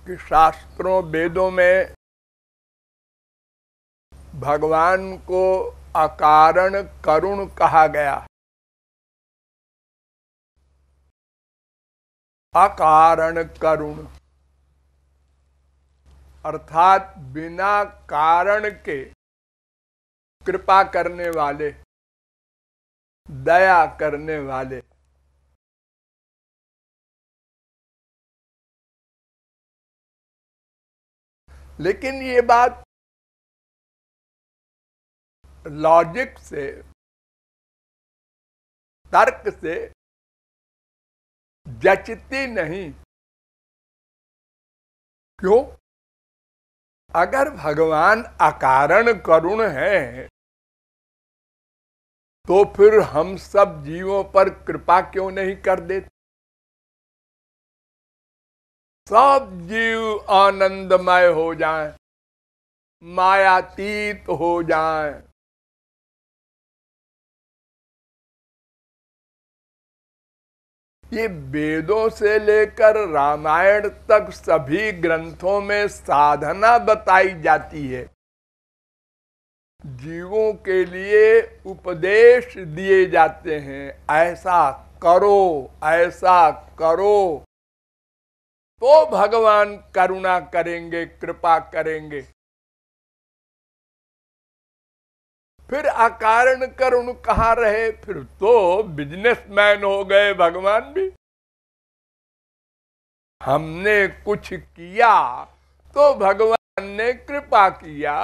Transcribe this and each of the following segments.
कि शास्त्रों वेदों में भगवान को अकारण करुण कहा गया। अकारण करुण अर्थात बिना कारण के कृपा करने वाले, दया करने वाले। लेकिन ये बात लॉजिक से, तर्क से जचती नहीं। क्यों? अगर भगवान अकारण करुण है तो फिर हम सब जीवों पर कृपा क्यों नहीं कर देते? सब जीव आनंदमय हो जाएं, मायातीत हो जाएं। ये वेदों से लेकर रामायण तक सभी ग्रंथों में साधना बताई जाती है। जीवों के लिए उपदेश दिए जाते हैं, ऐसा करो, ऐसा करो, तो भगवान करुणा करेंगे, कृपा करेंगे। फिर अकारण करुण कहाँ रहे? फिर तो बिजनेसमैन हो गए भगवान भी। हमने कुछ किया तो भगवान ने कृपा किया।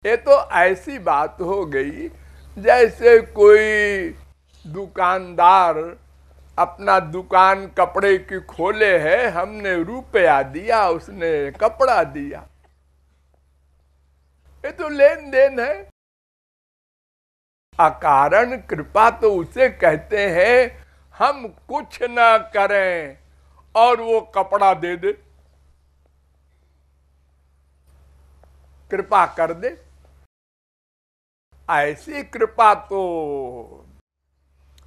ये तो ऐसी बात हो गई जैसे कोई दुकानदार अपना दुकान कपड़े की खोले है, हमने रुपया दिया, उसने कपड़ा दिया। ये तो लेन देन है। अकारण कृपा तो उसे कहते हैं हम कुछ ना करें और वो कपड़ा दे दे, कृपा कर दे। ऐसी कृपा तो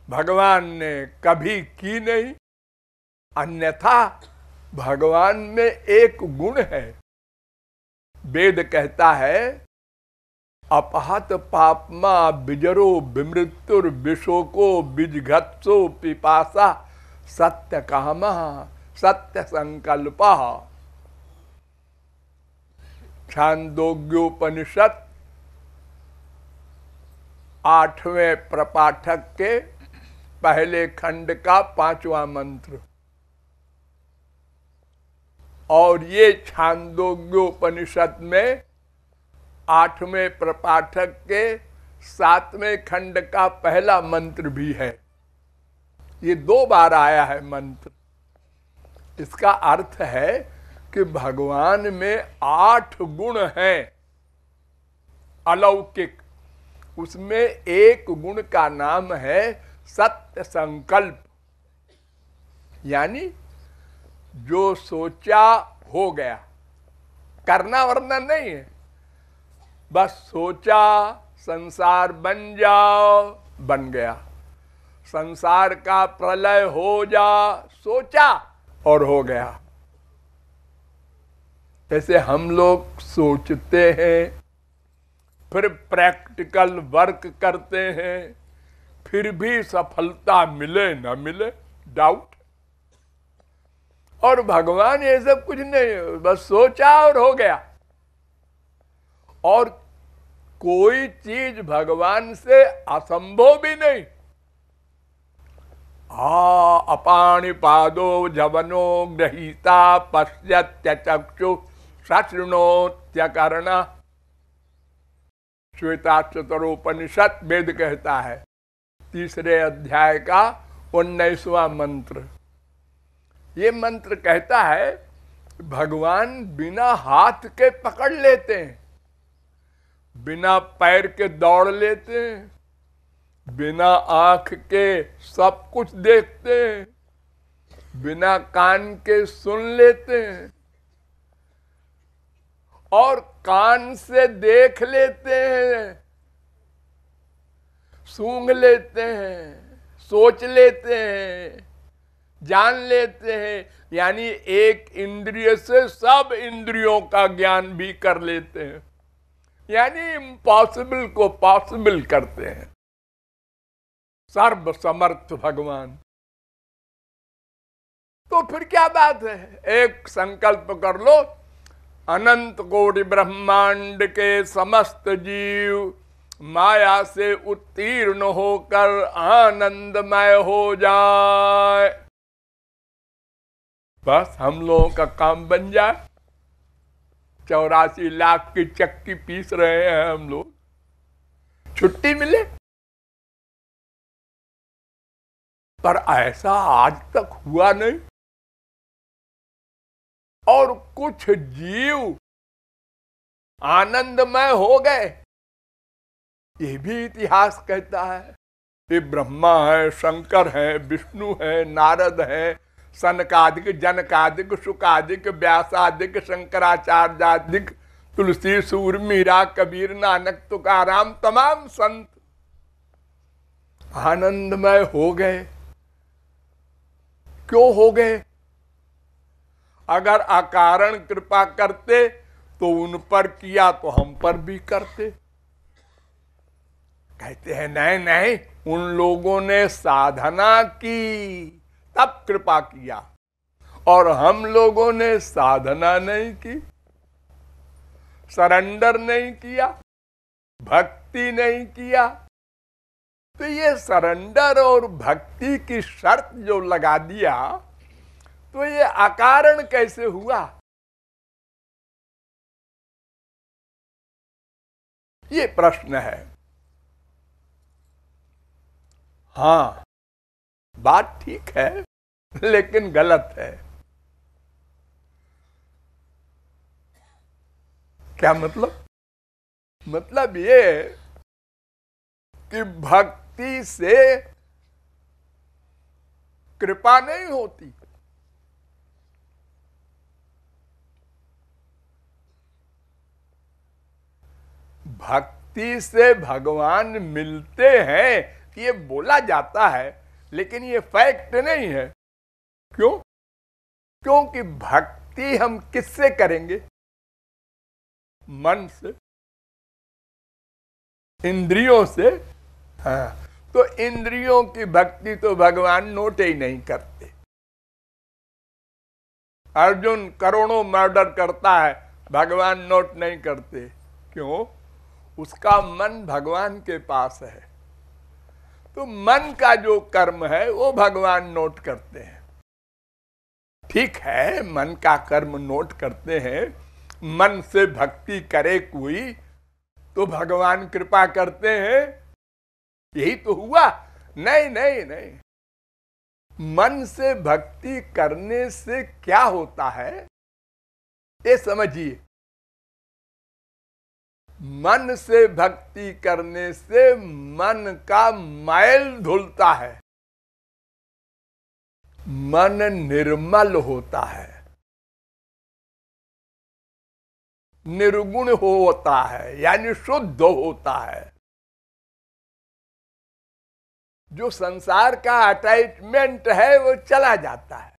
भगवान ने कभी की नहीं। अन्यथा भगवान में एक गुण है। वेद कहता है अपहत पापमा बिजरो विमृत्युर विशोको बिजघत्सो पिपासा सत्य कामा सत्य संकल्प। छांदोग्योपनिषद 8वें प्रपाठक के पहले खंड का 5वां मंत्र। और ये छांदोग्योपनिषद में 8वें प्रपाठक के 7वें खंड का पहला मंत्र भी है। ये 2 बार आया है मंत्र। इसका अर्थ है कि भगवान में 8 गुण हैं अलौकिक। उसमें एक गुण का नाम है सत्य संकल्प, यानी जो सोचा हो गया, करना वरना नहीं है। बस सोचा संसार बन जाओ, बन गया। संसार का प्रलय हो जा, सोचा और हो गया। जैसे हम लोग सोचते हैं, फिर प्रैक्टिकल वर्क करते हैं, फिर भी सफलता मिले न मिले, डाउट। और भगवान ये सब कुछ नहीं, बस सोचा और हो गया। और कोई चीज भगवान से असंभव भी नहीं। अपाणिपादो जवनो गृहीता पश्यत्य चक्षु शृणोत्यकर्ण। श्वेताक्षरोपनिषद वेद कहता है 3 अध्याय का 19वां मंत्र। ये मंत्र कहता है भगवान बिना हाथ के पकड़ लेते हैं, बिना पैर के दौड़ लेते हैं, बिना आंख के सब कुछ देखते हैं, बिना कान के सुन लेते हैं, और कान से देख लेते हैं, सूंघ लेते हैं, सोच लेते हैं, जान लेते हैं, यानी एक इंद्रिय से सब इंद्रियों का ज्ञान भी कर लेते हैं, यानी इम्पॉसिबल को पॉसिबल करते हैं। सर्व समर्थ भगवान। तो फिर क्या बात है, एक संकल्प कर लो, अनंत कोटि ब्रह्मांड के समस्त जीव माया से उत्तीर्ण होकर आनंदमय हो जाए, बस हम लोगों का काम बन जाए। 84 लाख की चक्की पीस रहे हैं हम लोग, छुट्टी मिले। पर ऐसा आज तक हुआ नहीं। और कुछ जीव आनंदमय हो गए, ये भी इतिहास कहता है। ये ब्रह्मा है, शंकर है, विष्णु है, नारद है, सनकादिक, जनकादिक, शुकादिक, व्यासादिक, शंकराचार्यादिक, तुलसी, सूर, मीरा, कबीर, नानक, तुकाराम, तमाम संत आनंदमय हो गए। क्यों हो गए? अगर अकारण कृपा करते तो उन पर किया तो हम पर भी करते। कहते हैं नहीं नहीं, उन लोगों ने साधना की तब कृपा किया, और हम लोगों ने साधना नहीं की, सरेंडर नहीं किया, भक्ति नहीं किया। तो ये सरेंडर और भक्ति की शर्त जो लगा दिया, तो ये अकारण कैसे हुआ? ये प्रश्न है। हाँ, बात ठीक है, लेकिन गलत है। क्या मतलब? मतलब ये कि भक्ति से कृपा नहीं होती। भक्ति से भगवान मिलते हैं ये बोला जाता है, लेकिन ये फैक्ट नहीं है। क्यों? क्योंकि भक्ति हम किससे करेंगे? मन से, इंद्रियों से। हाँ, तो इंद्रियों की भक्ति तो भगवान नोट ही नहीं करते। अर्जुन करोड़ों मर्डर करता है, भगवान नोट नहीं करते। क्यों? उसका मन भगवान के पास है। तो मन का जो कर्म है वो भगवान नोट करते हैं। ठीक है, मन का कर्म नोट करते हैं। मन से भक्ति करे कोई तो भगवान कृपा करते हैं, यही तो हुआ। नहीं नहीं नहीं, मन से भक्ति करने से क्या होता है ये समझिए। मन से भक्ति करने से मन का मैल धुलता है, मन निर्मल होता है, निर्गुण होता है, यानी शुद्ध होता है। जो संसार का अटैचमेंट है वो चला जाता है,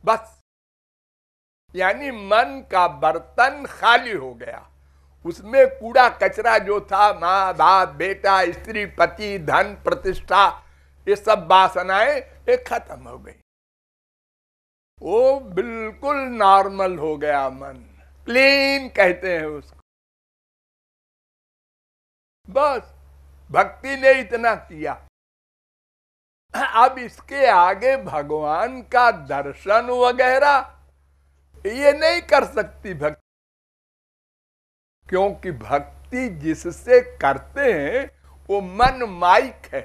बस। यानी मन का बर्तन खाली हो गया, उसमें कूड़ा कचरा जो था, माँ बाप, बेटा, स्त्री, पति, धन, प्रतिष्ठा, ये सब वासनाएं ये खत्म हो गई। वो बिल्कुल नॉर्मल हो गया मन, क्लीन कहते हैं उसको। बस भक्ति ने इतना किया। अब इसके आगे भगवान का दर्शन वगैरह ये नहीं कर सकती भक्ति, क्योंकि भक्ति जिससे करते हैं वो मन माइक है।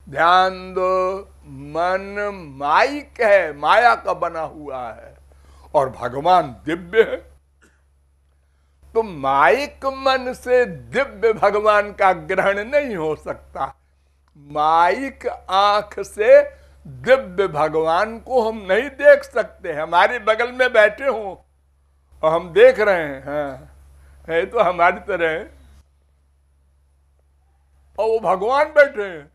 ध्यान दो, मन माइक है, माया का बना हुआ है, और भगवान दिव्य है। तो माइक मन से दिव्य भगवान का ग्रहण नहीं हो सकता। माइक आंख से दिव्य भगवान को हम नहीं देख सकते। हमारे बगल में बैठे हों और हम देख रहे हैं, हाँ, है तो हमारी तरह, और वो भगवान बैठे हैं,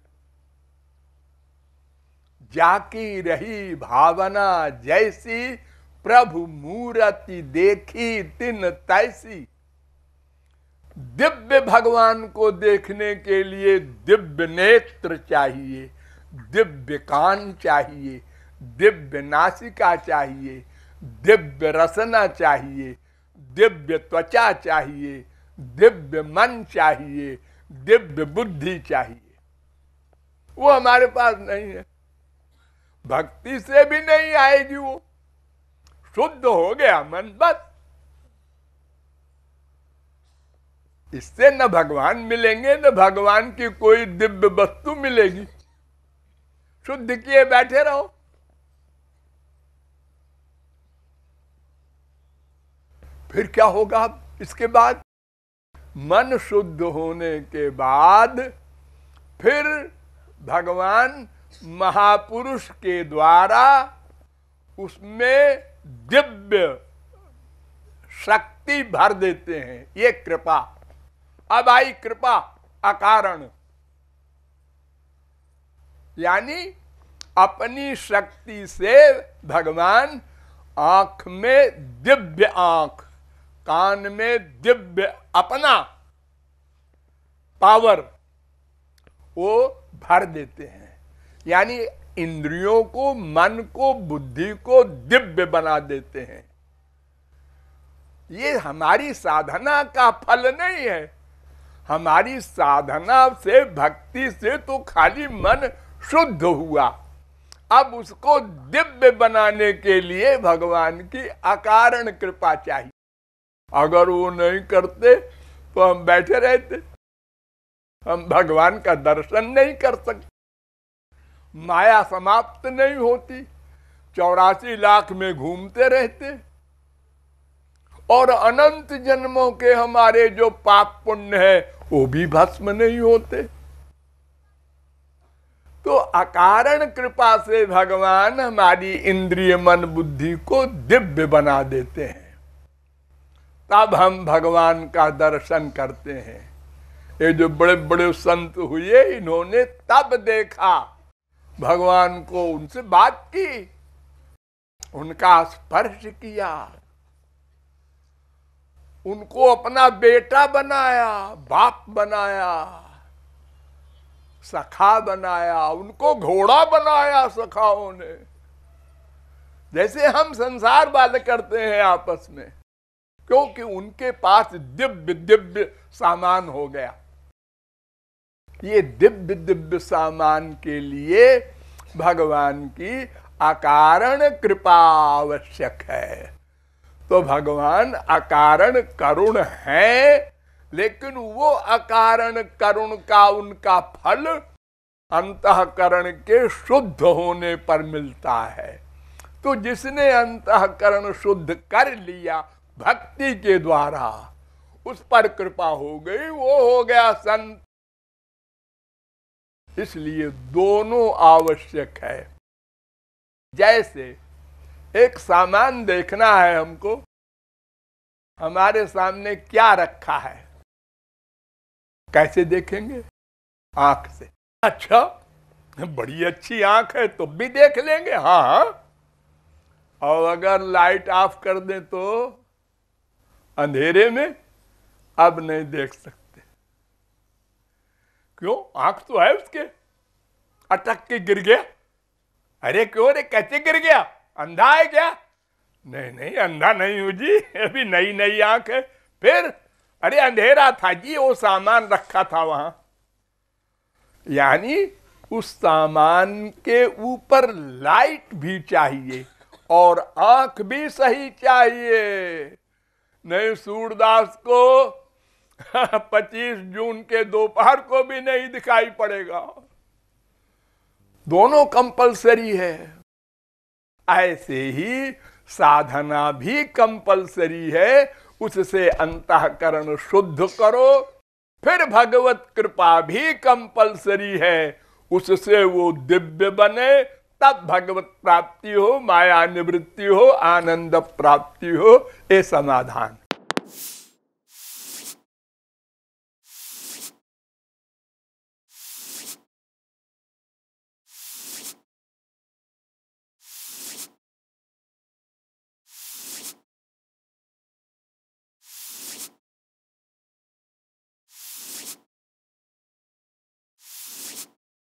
जाकी रही भावना जैसी, प्रभु मूर्ति देखी तिन तैसी। दिव्य भगवान को देखने के लिए दिव्य नेत्र चाहिए, दिव्य कान चाहिए, दिव्य नासिका चाहिए, दिव्य रसना चाहिए, दिव्य त्वचा चाहिए, दिव्य मन चाहिए, दिव्य बुद्धि चाहिए। वो हमारे पास नहीं है, भक्ति से भी नहीं आएगी। वो शुद्ध हो गया मन, बस इससे न भगवान मिलेंगे न भगवान की कोई दिव्य वस्तु मिलेगी। शुद्ध किए बैठे रहो। फिर क्या होगा इसके बाद? मन शुद्ध होने के बाद फिर भगवान महापुरुष के द्वारा उसमें दिव्य शक्ति भर देते हैं। ये कृपा। अब आई कृपा अकारण, यानी अपनी शक्ति से भगवान आंख में दिव्य आंख, कान में दिव्य अपना पावर वो भर देते हैं। यानी इंद्रियों को, मन को, बुद्धि को दिव्य बना देते हैं। ये हमारी साधना का फल नहीं है। हमारी साधना से, भक्ति से तो खाली मन शुद्ध हुआ। अब उसको दिव्य बनाने के लिए भगवान की अकारण कृपा चाहिए। अगर वो नहीं करते तो हम बैठे रहते, हम भगवान का दर्शन नहीं कर सकते, माया समाप्त नहीं होती, 84 लाख में घूमते रहते और अनंत जन्मों के हमारे जो पाप पुण्य है वो भी भस्म नहीं होते। तो अकारण कृपा से भगवान हमारी इंद्रिय मन बुद्धि को दिव्य बना देते हैं। तब हम भगवान का दर्शन करते हैं। ये जो बड़े बड़े संत हुए, इन्होंने तब देखा भगवान को, उनसे बात की, उनका स्पर्श किया, उनको अपना बेटा बनाया, बाप बनाया, सखा बनाया, उनको घोड़ा बनाया सखाओं ने। जैसे हम संसार वाले करते हैं आपस में, क्योंकि उनके पास दिव्य दिव्य सामान हो गया। ये दिव्य दिव्य सामान के लिए भगवान की अकारण कृपा आवश्यक है। तो भगवान अकारण करुण है, लेकिन वो अकारण करुण का उनका फल अंतःकरण के शुद्ध होने पर मिलता है। तो जिसने अंतःकरण शुद्ध कर लिया भक्ति के द्वारा, उस पर कृपा हो गई, वो हो गया संत। इसलिए दोनों आवश्यक है। जैसे एक सामान देखना है हमको, हमारे सामने क्या रखा है, कैसे देखेंगे? आंख से। अच्छा, बड़ी अच्छी आंख है तो भी देख लेंगे, हाँ। और अगर लाइट ऑफ कर दें तो अंधेरे में अब नहीं देख सकते। क्यों? आंख तो है उसके, अटक के गिर गया। अरे क्यों रे, कैसे गिर गया? अंधा है क्या? नहीं नहीं, अंधा नहीं हूं जी, अभी नई नई आंख है। फिर अरे अंधेरा था जी, वो सामान रखा था वहां। यानी उस सामान के ऊपर लाइट भी चाहिए और आंख भी सही चाहिए। नहीं, सूरदास को 25 जून के दोपहर को भी नहीं दिखाई पड़ेगा। दोनों कंपलसरी है। ऐसे ही साधना भी कंपलसरी है। उससे अंतःकरण शुद्ध करो, फिर भगवत कृपा भी कंपलसरी है, उससे वो दिव्य बने, तब भगवत प्राप्ति हो, माया निवृत्ति हो, आनंद प्राप्ति हो। ये समाधान।